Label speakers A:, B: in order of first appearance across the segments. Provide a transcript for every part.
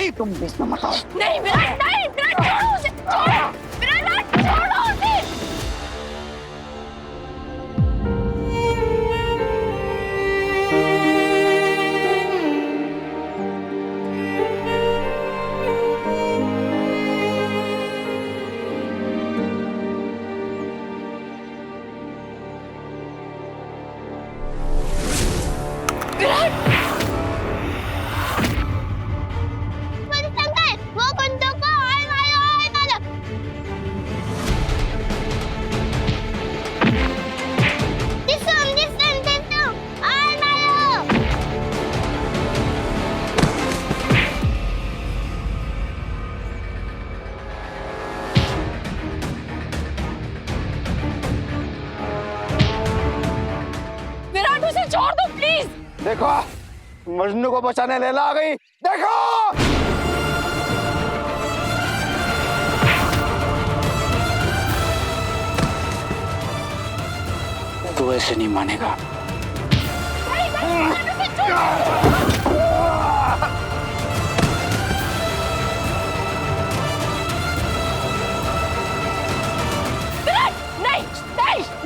A: नहीं, तुम बीच में मत आओ।
B: नहीं विराट, नहीं विराट, छोड़ो उसे, छोड़ो विराट, छोड़ो उसे। छोड़ दो प्लीज।
C: देखो मजनू को बचाने लैला आ गई, देखो।
A: तू ऐसे नहीं मानेगा।
B: नहीं नहीं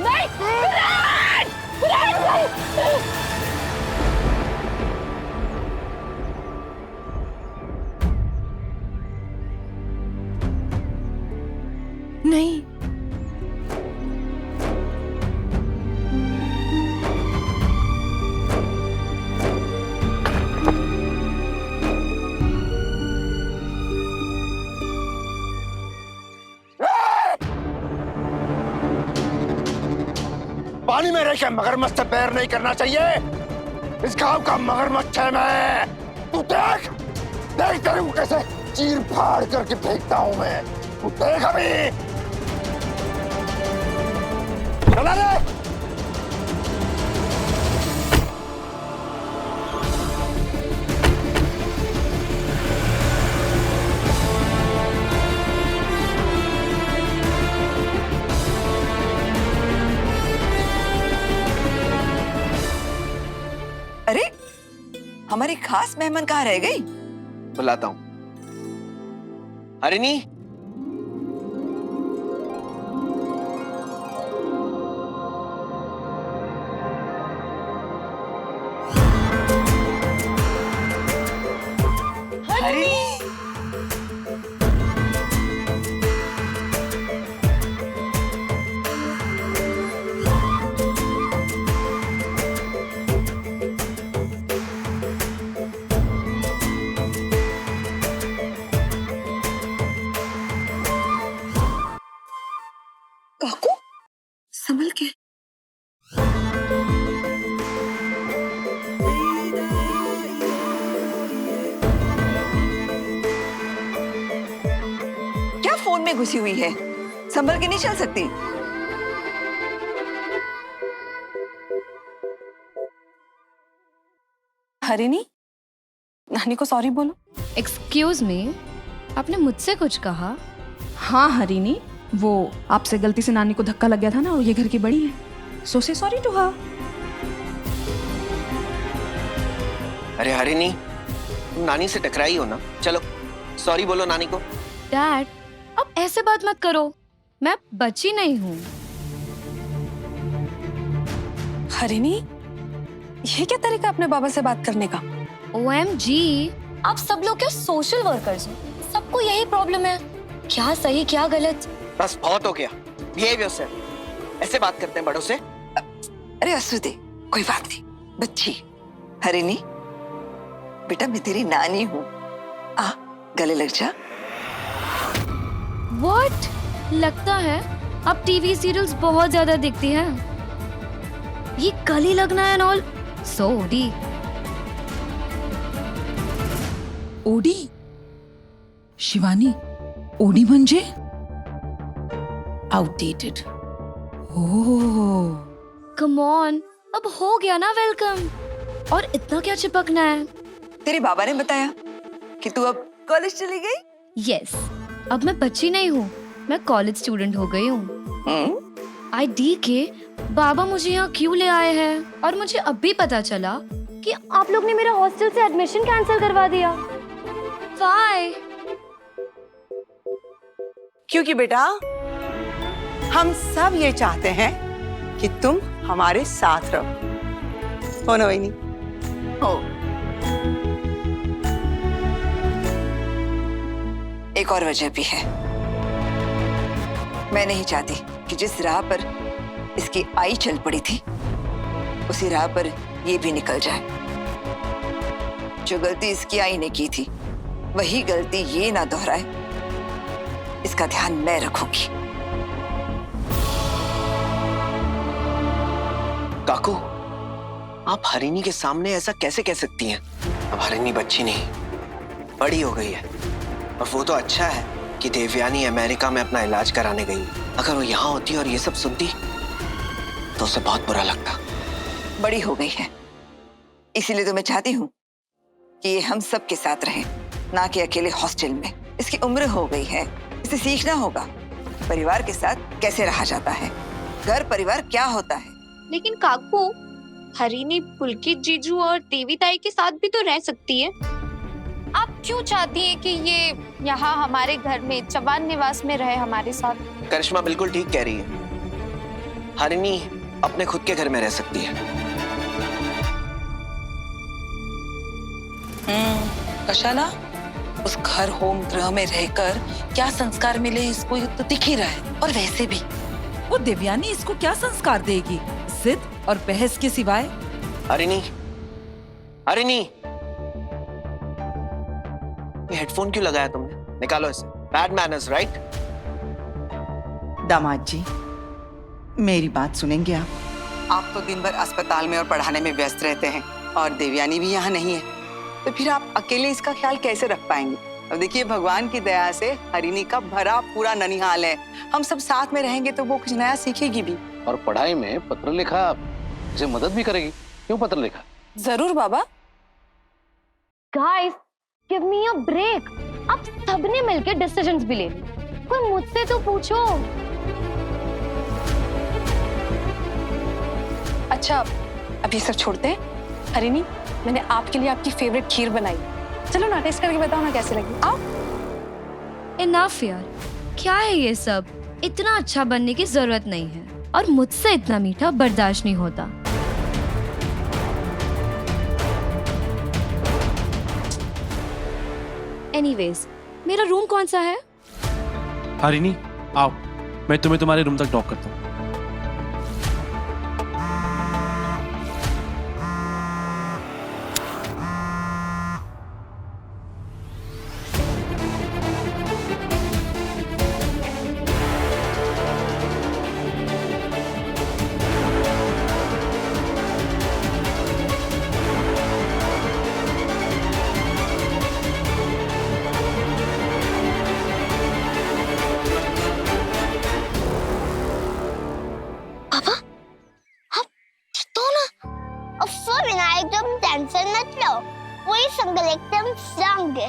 B: नहीं विराट, विराट नहीं।
D: नहीं,
C: पानी में रह के मगरमच्छ से पैर नहीं करना चाहिए। इस गांव का मगरमच्छ है मैं। तू देख, देख तेरे को कैसे चीर फाड़ करके फेंकता हूं मैं। तू देख अभी। चला रे।
D: अरे हमारी खास मेहमान कहाँ रह गई?
E: बुलाता हूँ। हरिणी,
D: हरिणी, काकू संभल के। क्या फोन में घुसी हुई है? संभल के नहीं चल सकती?
F: हरिणी, नानी को सॉरी बोलो।
B: एक्सक्यूज मी, आपने मुझसे कुछ कहा?
F: हाँ हरिणी, वो आपसे गलती से नानी को धक्का लग गया था ना, और ये घर की बड़ी है, सो से सॉरी टू हर।
E: अरे हरिणी, तुम नानी से टकराई हो ना, चलो सॉरी बोलो नानी को।
B: डैड, अब ऐसे बात मत करो, मैं बच्ची नहीं हूँ।
F: हरिणी, ये क्या तरीका अपने बाबा से बात करने का?
B: OMG, आप सब लोग क्या सोशल वर्कर्स हो? सबको यही प्रॉब्लम है, क्या सही क्या गलत।
E: बस बहुत हो गया, बिहेव योरसेल्फ। ऐसे बात करते हैं बड़ों से?
D: अरे असुदे, कोई बात नहीं, बच्ची। हरिणी बेटा, मैं तेरी नानी हूँ, आ गले लग जा।
B: What? लगता है आप टीवी सीरियल्स बहुत ज्यादा देखती हैं। ये गली लगना है also OD.
G: OD? Shivani, OD म्हणजे आउटडेटेड। ओह,
B: कम ऑन, अब हो गया ना वेलकम, और इतना क्या चिपकना है।
D: तेरे बाबा ने बताया कि तू अब कॉलेज चली गई?
B: यस, अब मैं बच्ची नहीं हूँ, मैं कॉलेज स्टूडेंट हो गई हूँ। ID के बाबा मुझे यहाँ क्यों ले आए हैं, और मुझे अब भी पता चला कि आप लोग ने मेरा हॉस्टल से एडमिशन कैंसिल करवा दिया। Why?
H: क्योंकि बेटा हम सब ये चाहते हैं कि तुम हमारे साथ रहो। हो ना वहीनी?
D: हो। एक और वजह भी है। मैं नहीं चाहती कि जिस राह पर इसकी आई चल पड़ी थी उसी राह पर ये भी निकल जाए। जो गलती इसकी आई ने की थी वही गलती ये ना दोहराए, इसका ध्यान मैं रखूंगी।
E: काकू, आप हरिनी के सामने ऐसा कैसे कह सकती हैं? अब हरिनी बच्ची नहीं, बड़ी हो गई है। और वो तो अच्छा है कि देवयानी अमेरिका में अपना इलाज कराने गई। अगर वो यहाँ होती और ये सब सुनती तो उसे बहुत बुरा लगता।
D: बड़ी हो गई है, इसीलिए तो मैं चाहती हूँ कि ये हम सब के साथ रहे, ना कि अकेले हॉस्टल में। इसकी उम्र हो गई है, इसे सीखना होगा परिवार के साथ कैसे रहा जाता है, घर परिवार क्या होता है।
I: लेकिन काकू, हरिनी पुलकित जीजू और देवी ताई के साथ भी तो रह सकती है। आप क्यों चाहती हैं कि ये यहाँ हमारे घर में चबान निवास में रहे हमारे साथ?
E: करिश्मा बिल्कुल ठीक कह रही है। हरिनी अपने खुद के घर में रह सकती है।
G: कशाला, उस घर होम गृह में रहकर क्या संस्कार मिले इसको ये तो दिख ही रहा है। और वैसे भी वो देवयानी इसको क्या संस्कार देगी, जिद और बहस के सिवाय?
E: हरिनी, हरिनी, ये हेडफोन क्यों लगाया तुमने? निकालो इसे। Bad manners, right?
H: दामाद जी, मेरी बात सुनेंगे आप? आप तो दिन भर अस्पताल में और पढ़ाने में व्यस्त रहते हैं और देवयानी भी यहाँ नहीं है, तो फिर आप अकेले इसका ख्याल कैसे रख पाएंगे? अब देखिए, भगवान की दया से हरिनी का भरा पूरा ननिहाल है। हम सब साथ में रहेंगे तो वो कुछ नया सीखेगी भी।
A: और पढ़ाई में पत्र लिखा, उसे मदद भी करेगी। क्यों पत्र लिखा?
H: जरूर बाबा।
B: Guys, give me a break. अब सबने मिलकर डिसीजंस भी ले लिए। कोई मुझसे तो पूछो।
I: अच्छा, अब ये सब छोड़ते हैं। हरिनी, मैंने आपके लिए आपकी फेवरेट खीर बनाई। चलो ना, टेस्ट करके बताओ ना कैसी लगी। आओ।
B: Enough यार, क्या है ये सब? इतना अच्छा बनने की जरूरत नहीं है और मुझसे इतना मीठा बर्दाश्त नहीं होता। Anyways, मेरा रूम कौन सा है?
J: हरिनी, आओ, मैं तुम्हें तुम्हारे रूम तक ड्रॉप करता हूँ।
K: टेंशन मत लो, पूरी संगल एकदम स्ट्रांग है।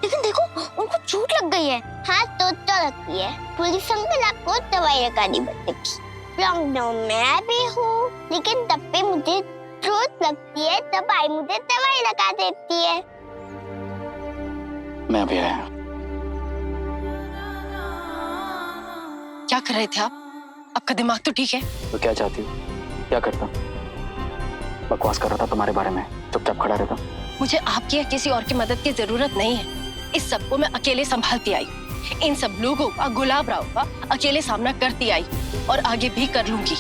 K: लेकिन देखो, उनको चोट लग गई है। हाँ, तो लगती है। पूरी संगल आपको दवाई लगानी पड़ेगी। लॉकडाउन में मैं भी हूँ, लेकिन तब भी मुझे चोट लगती है, तब आई मुझे दवाई लगा देती है।
A: मैं अभी आया।
I: क्या कर रहे थे आप? आपका दिमाग तो ठीक है?
A: तो क्या चाहती हो? क्या करता? बकवास कर रहा था तुम्हारे बारे में, चुपचाप खड़ा रहता।
I: मुझे आपकी या किसी और की मदद की जरूरत नहीं है। इस सबको मैं अकेले संभालती आई। इन सब लोगों का, गुलाब राव का अकेले सामना करती आई और आगे भी कर लूंगी।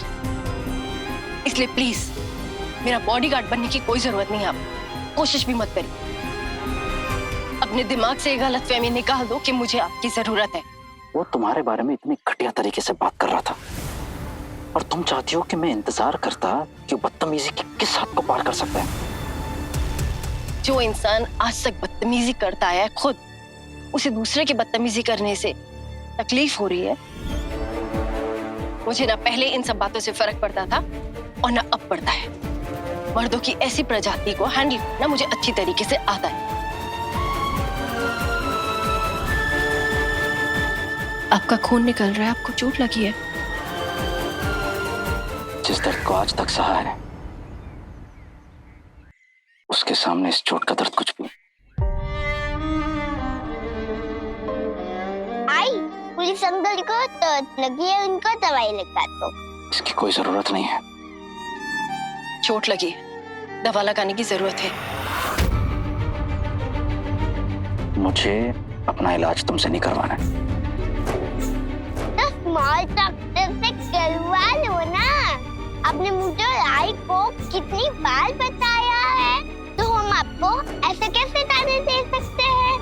I: इसलिए प्लीज मेरा बॉडीगार्ड बनने की कोई जरूरत नहीं है। आप कोशिश भी मत करिए। अपने दिमाग से ये गलतफहमी निकाल दो कि मुझे आपकी जरूरत है।
A: वो तुम्हारे बारे में इतनी घटिया तरीके से बात कर रहा था और तुम चाहती हो कि मैं इंतजार करता कि बदतमीजी के किस हद को पार कर सकता है।
I: जो इंसान आज तक बदतमीजी करता है खुद, उसे दूसरे की बदतमीजी करने से तकलीफ हो रही है। मुझे ना पहले इन सब बातों से फर्क पड़ता था और ना अब पड़ता है। मर्दों की ऐसी प्रजाति को हैंडल करना मुझे अच्छी तरीके से आता है। आपका खून निकल रहा है, आपको चोट लगी है।
A: जिस दर्द को आज तक सहा है, उसके सामने इस चोट का दर्द कुछ भी।
K: पुलिस अंकल को तो लगी है, उनको दवाई लगा दो।
A: इसकी कोई जरूरत नहीं है।
I: चोट लगी, दवा लगाने की जरूरत है।
A: मुझे अपना इलाज तुमसे नहीं करवाना है।
K: तो स्मॉल डॉक्टर से करवा लो ना। आपने मुझे लाई को कितनी बार बताया है, तो हम आपको ऐसे कैसे ताने दे सकते हैं?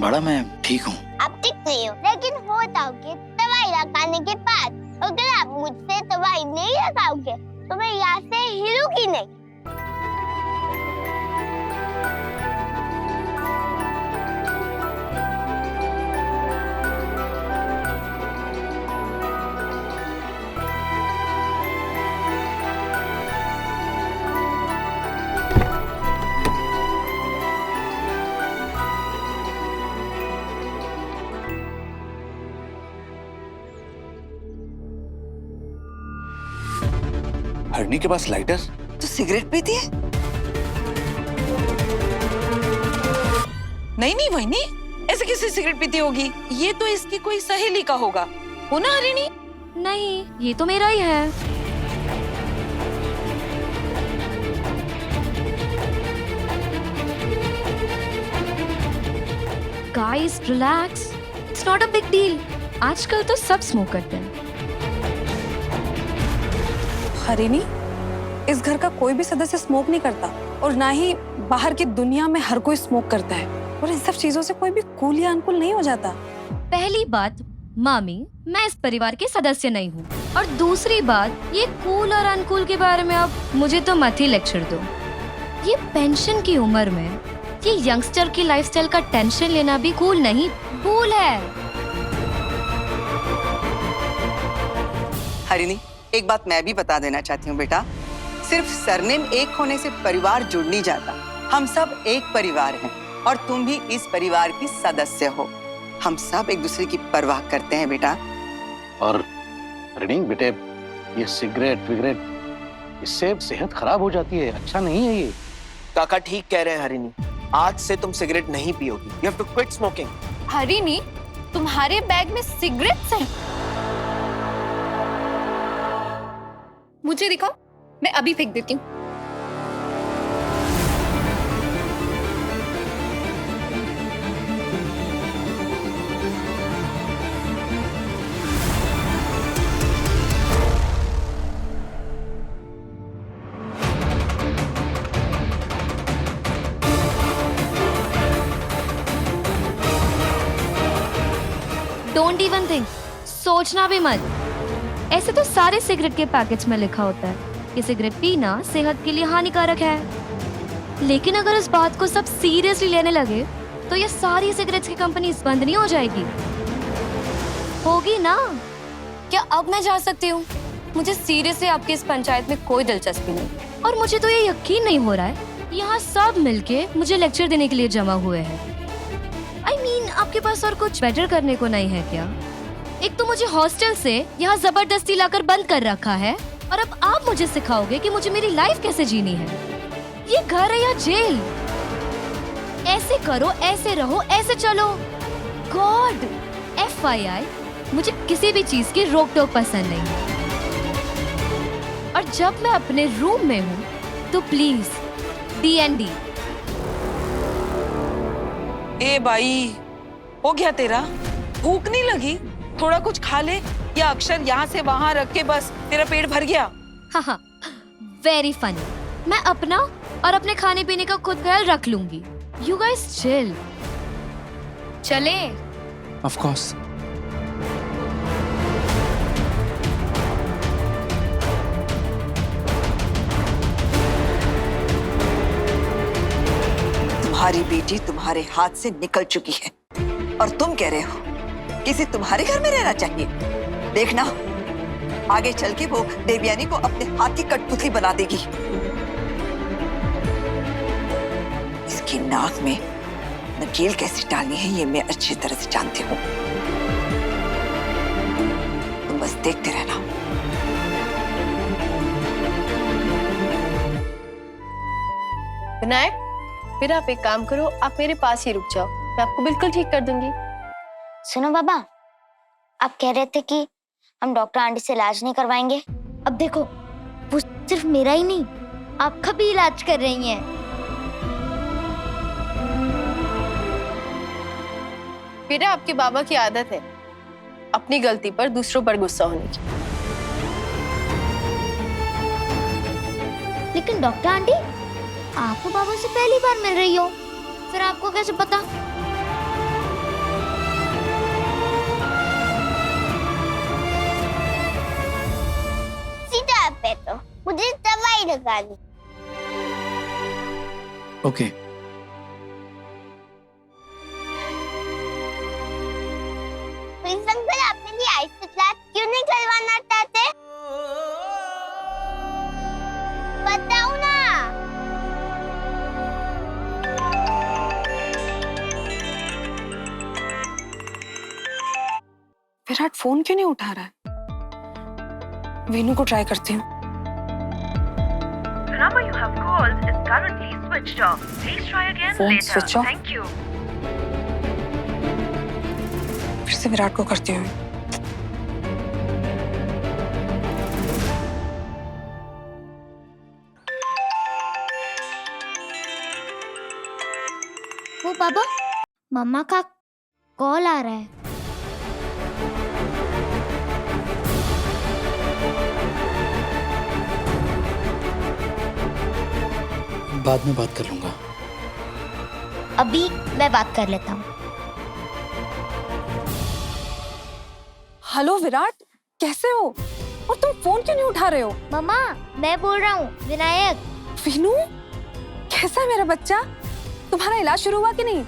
A: बड़ा मैं ठीक हूँ।
K: आप ठीक नहीं हो, लेकिन हो जाओगे दवाई लगाने के बाद। अगर आप मुझसे दवाई नहीं लगाओगे तो मैं यहाँ से हिलूंगी नहीं।
C: हरनी के पास लाइटर?
D: तो सिगरेट पीती है?
G: नहीं नहीं वहीनी, ऐसे कैसे सिगरेट पीती होगी? ये तो इसकी कोई सहेली का होगा, हो ना हरिणी?
B: नहीं, ये तो मेरा ही है। Guys, relax. It's not a big deal. आजकल तो सब स्मोक करते हैं।
F: हरिणी, इस घर का कोई भी सदस्य स्मोक नहीं करता और ना ही बाहर की दुनिया में हर कोई स्मोक करता है, और इन सब चीजों से कोई भी कूल या अनकूल नहीं हो जाता।
B: पहली बात, मामी, मैं इस परिवार के सदस्य नहीं हूँ, और दूसरी बात, ये कूल और अनकूल के बारे में अब मुझे तो मत ही लेक्चर दो। ये पेंशन की उम्र में ये यंगस्टर की लाइफस्टाइल का टेंशन लेना भी कूल नहीं, कूल है।
H: हरिणी, एक बात मैं भी बता देना चाहती हूँ बेटा, सिर्फ सरनेम एक होने से परिवार जुड़ नहीं जाता। हम सब एक परिवार हैं और तुम भी इस परिवार की सदस्य हो। हम सब एक दूसरे की परवाह करते हैं बेटा।
C: और रिनी बेटे, ये सिगरेट विगरेट, इससे सेहत खराब हो जाती है, अच्छा नहीं है ये।
E: काका ठीक कह रहे हैं हरिणी, आज से तुम सिगरेट नहीं पियोगी। You have to quit smoking.
B: हरिणी, तुम्हारे बैग में सिगरेट्स हैं? मुझे दिखाओ, मैं अभी फेंक देती हूँ। डोंट इवन थिंक, सोचना भी मत। ऐसे तो सारे सिगरेट के पैकेट्स में लिखा होता है कि सिगरेट पीना सेहत के लिए हानिकारक है, लेकिन अगर इस बात को सब सीरियसली लेने लगे तो ये सारी सिगरेट्स की कंपनी बंद नहीं हो जाएगी? होगी ना? क्या अब मैं जा सकती हूँ? मुझे सीरियसली आपकी इस पंचायत में कोई दिलचस्पी नहीं, और मुझे तो ये यकीन नहीं हो रहा है यहाँ सब मिलके मुझे लेक्चर देने के लिए जमा हुए हैं। I mean, आपके पास और कुछ बेटर करने को नहीं है क्या? एक तो मुझे हॉस्टल से यहाँ जबरदस्ती लाकर बंद कर रखा है, और अब आप मुझे सिखाओगे कि मुझे मेरी लाइफ कैसे जीनी है। ये घर है या जेल? ऐसे करो, ऐसे रहो, ऐसे चलो। गॉड, FYI, मुझे किसी भी चीज की रोक टोक पसंद नहीं, और जब मैं अपने रूम में हूँ तो प्लीज D&D।
G: ए भाई, हो गया तेरा? भूख नहीं लगी? थोड़ा कुछ खा ले, या अक्षर यहाँ से वहाँ रख के बस तेरा पेट भर गया?
B: हाँ, वेरी फनी। मैं अपना और अपने खाने पीने का खुद ख्याल रख लूंगी। You guys chill. चले?
J: Of course.
D: तुम्हारी बेटी तुम्हारे हाथ से निकल चुकी है और तुम कह रहे हो किसी तुम्हारे घर में रहना चाहिए। देखना, आगे चल के वो देवयानी को अपने हाथ की कठपुतली बना देगी। इसकी नाक में नकेल कैसे डालनी है ये मैं अच्छी तरह से जानती हूँ। तुम बस देखते रहना।
I: विनायक, फिर आप एक काम करो, आप मेरे पास ही रुक जाओ। मैं आपको बिल्कुल ठीक कर दूंगी।
K: सुनो बाबा, आप कह रहे थे कि हम डॉक्टर आंटी से इलाज नहीं करवाएंगे।
B: अब देखो, वो सिर्फ मेरा ही नहीं, आपका भी इलाज कर रही हैं।
I: बेटा, आपके बाबा की आदत है अपनी गलती पर दूसरों पर गुस्सा होने की।
B: लेकिन डॉक्टर आंटी, आप तो बाबा से पहली बार मिल रही हो, फिर आपको कैसे पता?
K: सीधा पे तो मुझे दवाई लगानी।
A: ओके।
K: प्लीज अंकल, आप मेरी आइस इलाज क्यों नहीं करवाना चाहते? बताओ ना।
F: विराट फोन क्यों नहीं उठा रहा है? वीनू को ट्राई करती हूँ।
L: number you have called is currently switched off. Please try again
F: Phone
L: later.
F: switch off?
L: Thank you.
F: फिर से विराट को करती हूँ।
B: वो बाबा, मम्मा का कॉल आ रहा है।
A: बाद में बात कर लूंगा।
B: अभी मैं बात कर लेता हूँ।
F: हेलो विराट, कैसे हो? और तुम फोन क्यों नहीं उठा रहे हो?
B: मम्मा, मैं बोल रहा हूँ, विनायक।
F: वीनू, कैसा है मेरा बच्चा? तुम्हारा इलाज शुरू हुआ कि नहीं?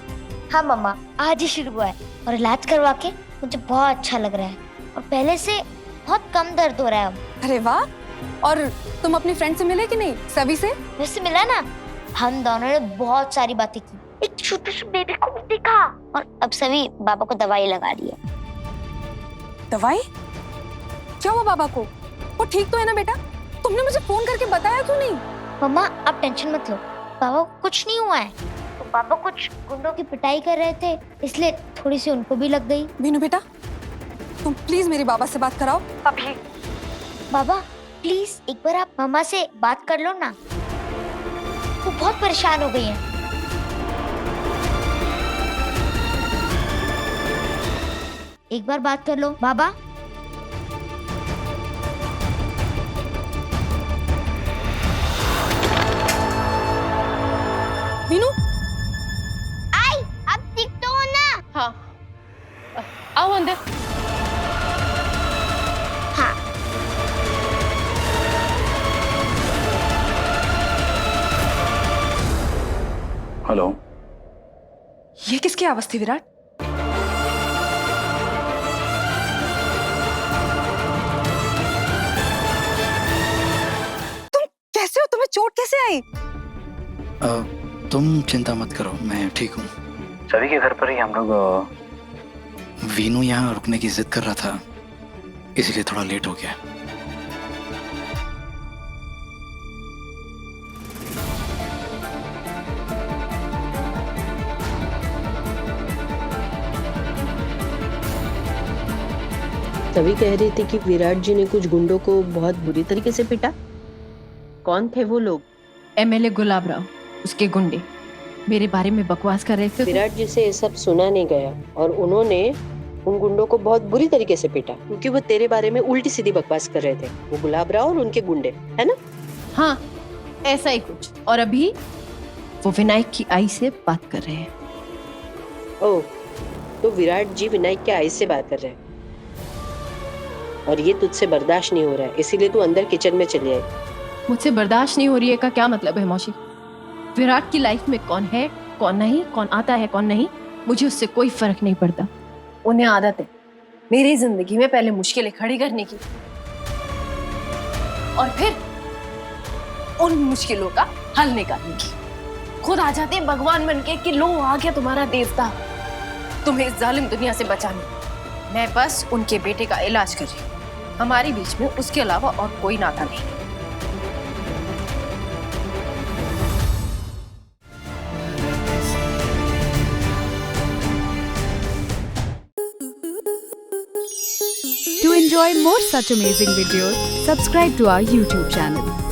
B: हाँ मम्मा, आज ही शुरू हुआ है और इलाज करवा के मुझे बहुत अच्छा लग रहा है और पहले से बहुत कम दर्द हो रहा है अब।
F: अरे वाह! और तुम अपनी फ्रेंड से मिले कि नहीं? सभी से?
B: वैसे मिला ना, हम दोनों ने बहुत सारी बातें की, एक छोटे से बेबी को भी देखा
K: और अब सभी बाबा को दवाई लगा रही है।
F: दवाई? क्या हुआ बाबा को? वो ठीक तो है ना बेटा? तुमने मुझे फोन करके बताया क्यों नहीं?
B: मम्मा, आप टेंशन मत लो, बाबा को कुछ नहीं हुआ है। तो पापा कुछ गुंडों की पिटाई कर रहे थे, इसलिए थोड़ी सी उनको भी लग गई।
F: वीनू बेटा, तुम प्लीज मेरी बाबा से बात कराओ अभी।
B: बाबा प्लीज एक बार आप मम्मा से बात कर लो ना, वो बहुत परेशान हो गई हैं। एक बार बात कर लो बाबा।
F: वीनू,
K: आई, अब ठीक तो हो ना?
I: हाँ, आओ अंदर।
K: हाँ।
A: हेलो।
F: ये किसकी आवाज थी विराट? तुम कैसे हो? तुम्हें चोट कैसे आई?
A: तुम चिंता मत करो, मैं ठीक हूँ। सभी के घर पर ही हम लोग वीनू यहाँ रुकने की जिद कर रहा था, इसलिए थोड़ा लेट हो गया।
M: तभी कह रही थी कि विराट जी ने कुछ गुंडों को बहुत बुरी तरीके से पीटा। कौन थे वो लोग?
I: एमएलए गुलाब राव, उसके गुंडे मेरे बारे में बकवास कर रहे थे।
M: विराट जी से ये सब सुना नहीं गया और उन्होंने उन गुंडों को बहुत बुरी तरीके से पीटा क्योंकि वो तेरे बारे में उल्टी सीधी बकवास कर रहे थे। वो गुलाब राव और उनके गुंडे, है ना?
I: हाँ, ऐसा ही कुछ। और अभी वो विनायक की आई से बात कर रहे हैं।
M: ओह, तो विराट जी विनायक के आई से बात कर रहे हैं और ये तुझसे बर्दाश्त नहीं हो रहा है, इसीलिए तू अंदर किचन में चली आई।
I: मुझसे बर्दाश्त नहीं हो रही है का क्या मतलब है मौसी? विराट की लाइफ में कौन है कौन नहीं, कौन आता है कौन नहीं, मुझे उससे कोई फर्क नहीं पड़ता। उन्हें आदत है मेरी जिंदगी में पहले मुश्किलें खड़ी करने की और फिर उन मुश्किलों का हल निकालने की। खुद आ जाते हैं भगवान बनके कि लो आ गया तुम्हारा देवता तुम्हें इस जालिम दुनिया से बचाने। मैं बस उनके बेटे का इलाज कर रही हूँ, हमारे बीच में उसके अलावा और कोई नाता नहीं।
N: To enjoy more such amazing videos, subscribe to our YouTube channel.